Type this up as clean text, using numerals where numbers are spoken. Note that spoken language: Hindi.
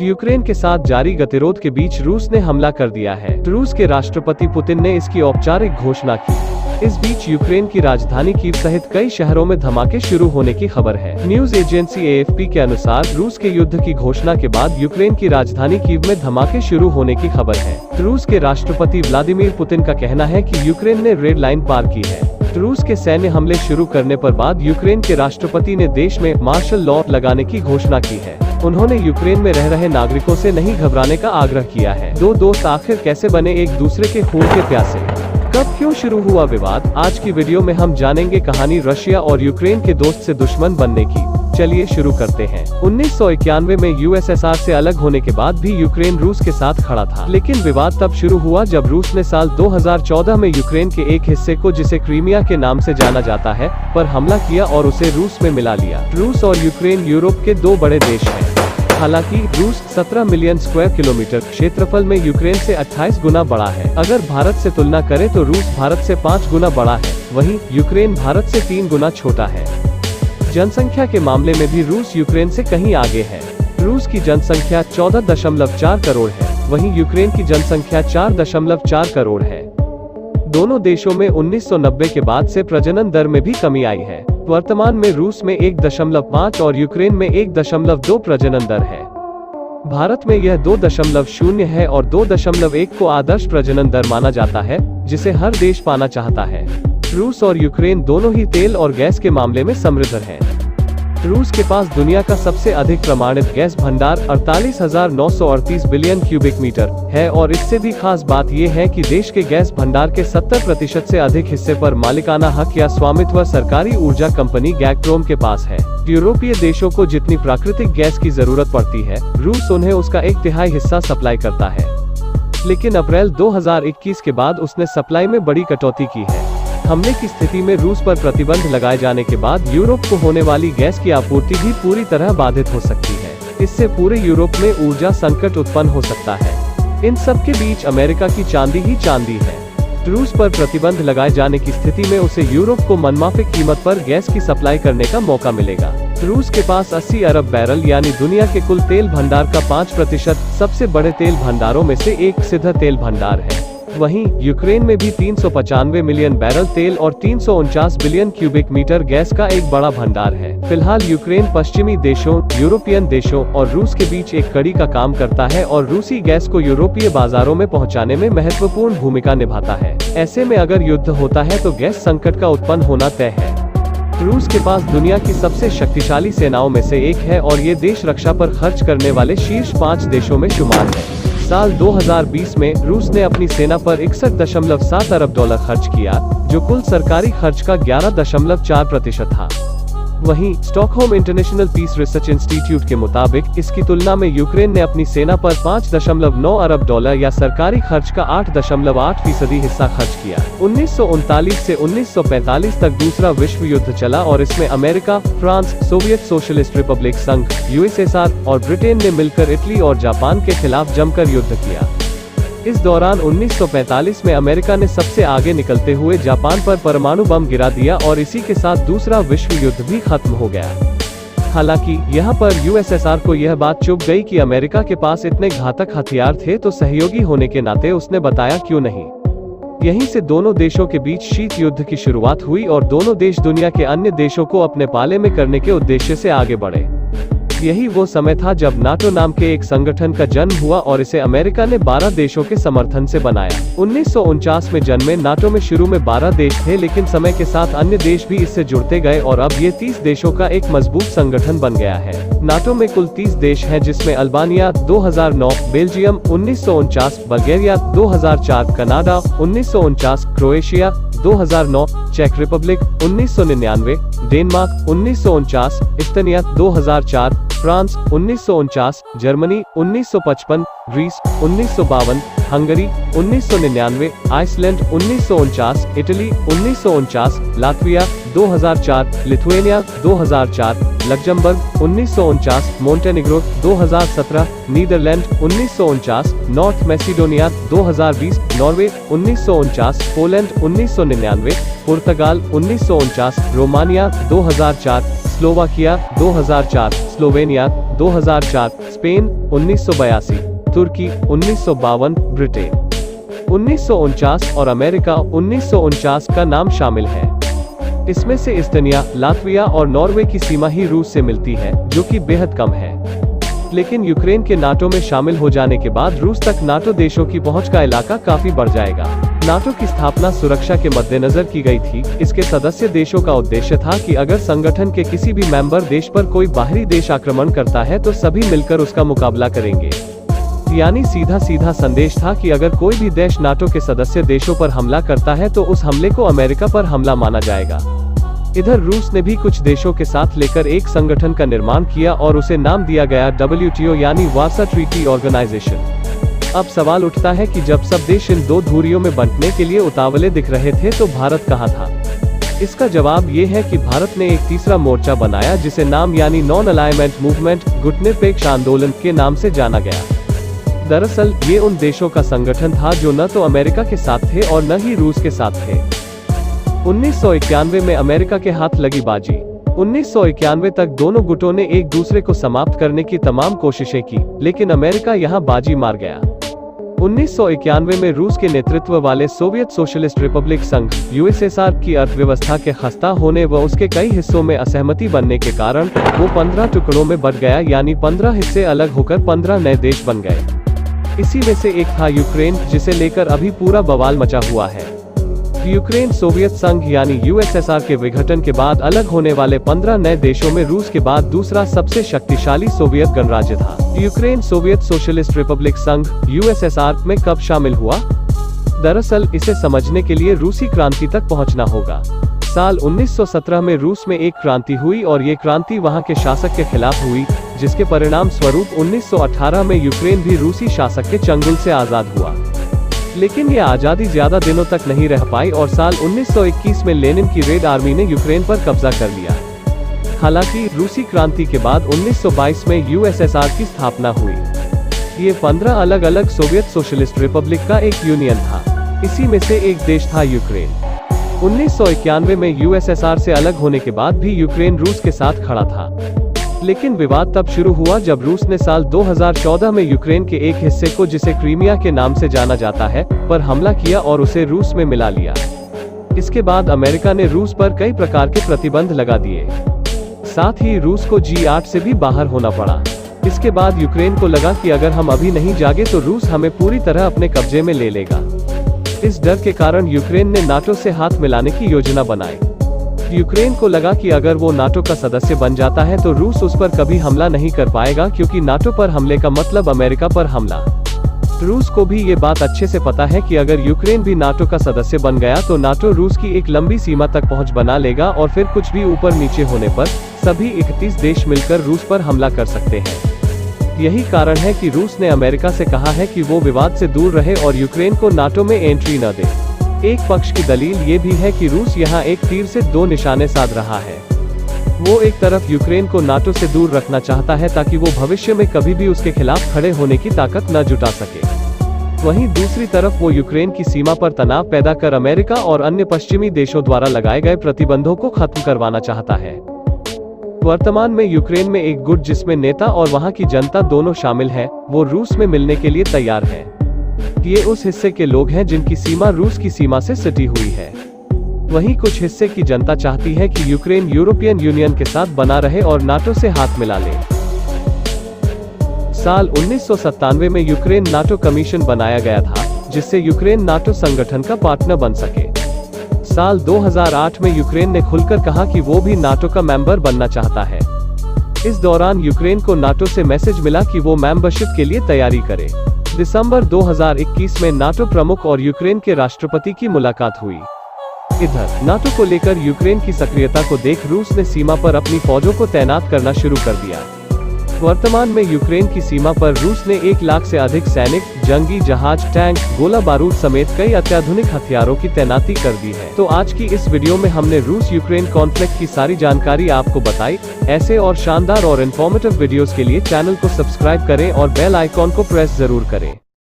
यूक्रेन के साथ जारी गतिरोध के बीच रूस ने हमला कर दिया है। रूस के राष्ट्रपति पुतिन ने इसकी औपचारिक घोषणा की। इस बीच यूक्रेन की राजधानी कीव सहित कई शहरों में धमाके शुरू होने की खबर है। न्यूज एजेंसी AFP के अनुसार रूस के युद्ध की घोषणा के बाद यूक्रेन की राजधानी कीव में धमाके शुरू होने की खबर है। रूस के राष्ट्रपति व्लादिमीर पुतिन का कहना है कि यूक्रेन ने रेड लाइन पार की है। रूस के सैन्य हमले शुरू करने पर बाद यूक्रेन के राष्ट्रपति ने देश में मार्शल लॉ लगाने की घोषणा की है। उन्होंने यूक्रेन में रह रहे नागरिकों से नहीं घबराने का आग्रह किया है। दो दोस्त आखिर कैसे बने एक दूसरे के खून के प्यासे? कब क्यों शुरू हुआ विवाद? आज की वीडियो में हम जानेंगे कहानी रशिया और यूक्रेन के दोस्त से दुश्मन बनने की। चलिए शुरू करते हैं। 1991 में USSR से अलग होने के बाद भी यूक्रेन रूस के साथ खड़ा था, लेकिन विवाद तब शुरू हुआ जब रूस ने साल 2014 में यूक्रेन के एक हिस्से को, जिसे क्रीमिया के नाम से जाना जाता है, पर हमला किया और उसे रूस में मिला लिया। रूस और यूक्रेन यूरोप के दो बड़े देश हैं। हालांकि रूस 17 मिलियन स्क्वायर किलोमीटर क्षेत्रफल में यूक्रेन से 28 गुना बड़ा है। अगर भारत से तुलना करें तो रूस भारत से 5 गुना बड़ा है, वहीं यूक्रेन भारत से 3 गुना छोटा है। जनसंख्या के मामले में भी रूस यूक्रेन से कहीं आगे है। रूस की जनसंख्या 14.4 करोड़ है, वहीं यूक्रेन की जनसंख्या 4.4 करोड़ है। दोनों देशों में 1990 के बाद से प्रजनन दर में भी कमी आई है। वर्तमान में रूस में 1.5 और यूक्रेन में 1.2 प्रजनन दर है। भारत में यह 2.0 है और 2.1 को आदर्श प्रजनन दर माना जाता है, जिसे हर देश पाना चाहता है। रूस और यूक्रेन दोनों ही तेल और गैस के मामले में समृद्ध हैं। रूस के पास दुनिया का सबसे अधिक प्रमाणित गैस भंडार 48,938 बिलियन क्यूबिक मीटर है, और इससे भी खास बात यह है कि देश के गैस भंडार के 70% से अधिक हिस्से पर मालिकाना हक या स्वामित्व सरकारी ऊर्जा कंपनी गैज़प्रोम के पास है। यूरोपीय देशों को जितनी प्राकृतिक गैस की जरूरत पड़ती है, रूस उन्हें उसका 1/3 हिस्सा सप्लाई करता है। लेकिन अप्रैल 2021 के बाद उसने सप्लाई में बड़ी कटौती की है। हमले की स्थिति में रूस पर प्रतिबंध लगाए जाने के बाद यूरोप को होने वाली गैस की आपूर्ति भी पूरी तरह बाधित हो सकती है। इससे पूरे यूरोप में ऊर्जा संकट उत्पन्न हो सकता है। इन सब के बीच अमेरिका की चांदी ही चांदी है। रूस पर प्रतिबंध लगाए जाने की स्थिति में उसे यूरोप को मनमाफिक कीमत पर गैस की सप्लाई करने का मौका मिलेगा। रूस के पास 80 अरब बैरल यानी दुनिया के कुल तेल भंडार का 5%, सबसे बड़े तेल भंडारों में से एक सिद्ध तेल भंडार है। वहीं यूक्रेन में भी 395 मिलियन बैरल तेल और 349 बिलियन क्यूबिक मीटर गैस का एक बड़ा भंडार है। फिलहाल यूक्रेन पश्चिमी देशों, यूरोपियन देशों और रूस के बीच एक कड़ी का काम करता है और रूसी गैस को यूरोपीय बाजारों में पहुंचाने में महत्वपूर्ण भूमिका निभाता है। ऐसे में अगर युद्ध होता है तो गैस संकट का उत्पन्न होना तय है। रूस के पास दुनिया की सबसे शक्तिशाली सेनाओं में से एक है और ये देश रक्षा पर खर्च करने वाले शीर्ष 5 देशों में शुमार है। साल 2020 में रूस ने अपनी सेना पर 61.7 अरब डॉलर खर्च किया, जो कुल सरकारी खर्च का 11.4% था। वहीं Stockholm International Peace Research Institute के मुताबिक इसकी तुलना में यूक्रेन ने अपनी सेना पर 5.9 अरब डॉलर या सरकारी खर्च का 8.8% हिस्सा खर्च किया। 1939 से 1945 तक दूसरा विश्व युद्ध चला और इसमें America, France, Soviet socialist Republic संघ, USSR और ब्रिटेन ने मिलकर इटली और जापान के खिलाफ जमकर युद्ध किया। इस दौरान 1945 में अमेरिका ने सबसे आगे निकलते हुए जापान पर परमाणु बम गिरा दिया और इसी के साथ दूसरा विश्व युद्ध भी खत्म हो गया। हालांकि यहाँ पर USSR को यह बात चुभ गई कि अमेरिका के पास इतने घातक हथियार थे, तो सहयोगी होने के नाते उसने बताया क्यों नहीं। यहीं से दोनों देशों के बीच शीत युद्ध की शुरुआत हुई और दोनों देश दुनिया के अन्य देशों को अपने पाले में करने के उद्देश्य से आगे बढ़े। यही वो समय था जब नाटो नाम के एक संगठन का जन्म हुआ और इसे अमेरिका ने 12 देशों के समर्थन से बनाया। 1949 में जन्मे नाटो में शुरू में 12 देश थे, लेकिन समय के साथ अन्य देश भी इससे जुड़ते गए और अब ये 30 देशों का एक मजबूत संगठन बन गया है। नाटो में कुल 30 देश हैं, जिसमें Albania 2009, Belgium 1949, Bulgaria 2004, Canada 1949, Croatia 2009, चेक Republic 1999, Denmark 1949, Estonia 2004, France 1949, Germany 1955, Greece 1952, Hungary 1999, Iceland 1949, Italy 1949, Latvia 2004, Lithuania 2004, Luxembourg 1949, Montenegro 2017, Netherlands 1949, North Macedonia 2020, Norway 1949, Poland 1999, पुर्तगाल 1949, रोमानिया 2004, स्लोवाकिया 2004, स्लोवेनिया 2004, स्पेन 1982, तुर्की 1952, ब्रिटेन 1949 और अमेरिका 1949 का नाम शामिल है। इसमें से एस्टोनिया, लातविया और नॉर्वे की सीमा ही रूस से मिलती है, जो कि बेहद कम है। लेकिन यूक्रेन के नाटो में शामिल हो जाने के बाद रूस तक नाटो देशों की पहुंच का इलाका काफी बढ़ जाएगा। नाटो की स्थापना सुरक्षा के मद्देनजर की गई थी। इसके सदस्य देशों का उद्देश्य था कि अगर संगठन के किसी भी मेंबर देश पर कोई बाहरी देश आक्रमण करता है तो सभी मिलकर उसका मुकाबला करेंगे। यानी सीधा संदेश था कि अगर कोई भी देश नाटो के सदस्य देशों पर हमला करता है तो उस हमले को अमेरिका पर हमला माना जाएगा। इधर रूस ने भी कुछ देशों के साथ लेकर एक संगठन का निर्माण किया और उसे नाम दिया गया WTO यानी वार्सा ट्रीटी ऑर्गेनाइजेशन। अब सवाल उठता है कि जब सब देश इन दो धुरियों में बंटने के लिए उतावले दिख रहे थे तो भारत कहाँ था? इसका जवाब ये है कि भारत ने एक तीसरा मोर्चा बनाया जिसे नाम यानी नॉन अलाइनमेंट मूवमेंट, गुटनिरपेक्ष आंदोलन के नाम से जाना गया। दरअसल ये उन देशों का संगठन था जो न तो अमेरिका के साथ थे और न ही रूस के साथ थे। 1991 में अमेरिका के हाथ लगी बाजी। 1991 तक दोनों गुटों ने एक दूसरे को समाप्त करने की तमाम कोशिशें की, लेकिन अमेरिका यहां बाजी मार गया। 1991 में रूस के नेतृत्व वाले सोवियत सोशलिस्ट रिपब्लिक संघ USSR की अर्थव्यवस्था के खस्ता होने व उसके कई हिस्सों में असहमति बनने के कारण वो 15 टुकड़ों में बट गया, यानी 15 हिस्से अलग होकर 15 नए देश बन गए। इसी में से एक था यूक्रेन, जिसे लेकर अभी पूरा बवाल मचा हुआ है। यूक्रेन सोवियत संघ यानी USSR के विघटन के बाद अलग होने वाले 15 नए देशों में रूस के बाद दूसरा सबसे शक्तिशाली सोवियत गणराज्य था। यूक्रेन सोवियत सोशलिस्ट रिपब्लिक संघ USSR में कब शामिल हुआ? दरअसल इसे समझने के लिए रूसी क्रांति तक पहुंचना होगा। साल 1917 में रूस में एक क्रांति हुई और ये क्रांति वहां के शासक के खिलाफ हुई, जिसके परिणाम स्वरूप 1918 में यूक्रेन भी रूसी शासक के चंगुल से आजाद हुआ। लेकिन ये आजादी ज्यादा दिनों तक नहीं रह पाई और साल 1921 में लेनिन की रेड आर्मी ने यूक्रेन पर कब्जा कर लिया। हालांकि रूसी क्रांति के बाद 1922 में USSR की स्थापना हुई। ये 15 अलग अलग सोवियत सोशलिस्ट रिपब्लिक का एक यूनियन था। इसी में से एक देश था यूक्रेन। 1991 में USSR से अलग होने के बाद भी यूक्रेन रूस के साथ खड़ा था। लेकिन विवाद तब शुरू हुआ जब रूस ने साल 2014 में यूक्रेन के एक हिस्से को, जिसे क्रीमिया के नाम से जाना जाता है, पर हमला किया और उसे रूस में मिला लिया। इसके बाद अमेरिका ने रूस पर कई प्रकार के प्रतिबंध लगा दिए। साथ ही रूस को G8 से भी बाहर होना पड़ा। इसके बाद यूक्रेन को लगा कि अगर हम अभी नहीं जागे तो रूस हमें पूरी तरह अपने कब्जे में ले लेगा। इस डर के कारण यूक्रेन ने नाटो से हाथ मिलाने की योजना बनाई। यूक्रेन को लगा कि अगर वो नाटो का सदस्य बन जाता है तो रूस उस पर कभी हमला नहीं कर पाएगा, क्योंकि नाटो पर हमले का मतलब अमेरिका पर हमला। रूस को भी ये बात अच्छे से पता है कि अगर यूक्रेन भी नाटो का सदस्य बन गया तो नाटो रूस की एक लंबी सीमा तक पहुंच बना लेगा और फिर कुछ भी ऊपर नीचे होने पर सभी 31 देश मिलकर रूस पर हमला कर सकते हैं। यही कारण है कि रूस ने अमेरिका से कहा है कि वो विवाद से दूर रहे और यूक्रेन को नाटो में एंट्री न दे। एक पक्ष की दलील ये भी है कि रूस यहाँ एक तीर से दो निशाने साध रहा है। वो एक तरफ यूक्रेन को नाटो से दूर रखना चाहता है ताकि वो भविष्य में कभी भी उसके खिलाफ खड़े होने की ताकत न जुटा सके। वहीं दूसरी तरफ वो यूक्रेन की सीमा पर तनाव पैदा कर अमेरिका और अन्य पश्चिमी देशों द्वारा लगाए गए प्रतिबंधों को खत्म करवाना चाहता है। वर्तमान में यूक्रेन में एक गुट जिसमें नेता और वहां की जनता दोनों शामिल हैं, वो रूस में मिलने के लिए तैयार है। ये उस हिस्से के लोग हैं जिनकी सीमा रूस की सीमा से सटी हुई है। वहीं कुछ हिस्से की जनता चाहती है कि यूक्रेन यूरोपियन यूनियन के साथ बना रहे और नाटो से हाथ मिला ले। साल 1997 में यूक्रेन नाटो कमीशन बनाया गया था, जिससे यूक्रेन नाटो संगठन का पार्टनर बन सके। साल 2008 में यूक्रेन ने खुलकर कहा कि वो भी नाटो का मेंबर बनना चाहता है। इस दौरान यूक्रेन को नाटो से मैसेज मिला कि वो मेंबरशिप के लिए तैयारी करे। दिसंबर 2021 में नाटो प्रमुख और यूक्रेन के राष्ट्रपति की मुलाकात हुई। इधर नाटो को लेकर यूक्रेन की सक्रियता को देख रूस ने सीमा पर अपनी फौजों को तैनात करना शुरू कर दिया। वर्तमान में यूक्रेन की सीमा पर रूस ने 1 लाख से अधिक सैनिक, जंगी जहाज, टैंक, गोला बारूद समेत कई अत्याधुनिक हथियारों की तैनाती कर दी है। तो आज की इस वीडियो में हमने रूस यूक्रेन कॉन्फ्लिक्ट की सारी जानकारी आपको बताई। ऐसे और शानदार और इन्फॉर्मेटिव वीडियोस के लिए चैनल को सब्सक्राइब करें और बेल आइकॉन को प्रेस जरूर करें।